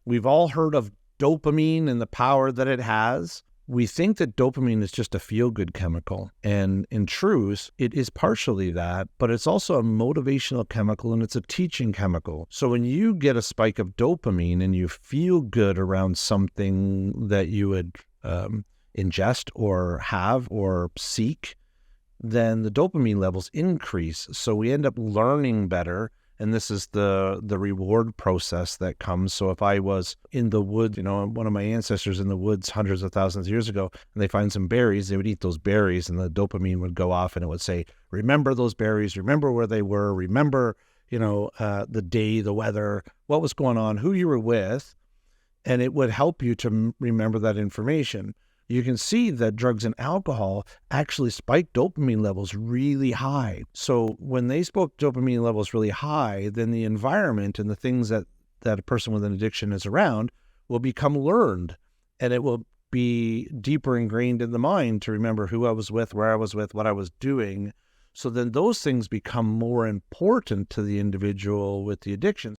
We've all heard of dopamine and the power that it has. We think that dopamine is just a feel-good chemical, and in truth, it is partially that, but it's also a motivational chemical and it's a teaching chemical. So when you get a spike of dopamine and you feel good around something that you would ingest or have or seek, then the dopamine levels increase. So we end up learning better. And this is the reward process that comes. So if I was in the woods, one of my ancestors in the woods hundreds of thousands of years ago, and they find some berries, they would eat those berries and the dopamine would go off and it would say, remember those berries, remember where they were, remember, the day, the weather, what was going on, who you were with. And it would help you to remember that information. You can see that drugs and alcohol actually spike dopamine levels really high. So when they spoke dopamine levels really high, then the environment and the things that a person with an addiction is around will become learned, and it will be deeper ingrained in the mind to remember who I was with, where I was with, what I was doing. So then those things become more important to the individual with the addiction.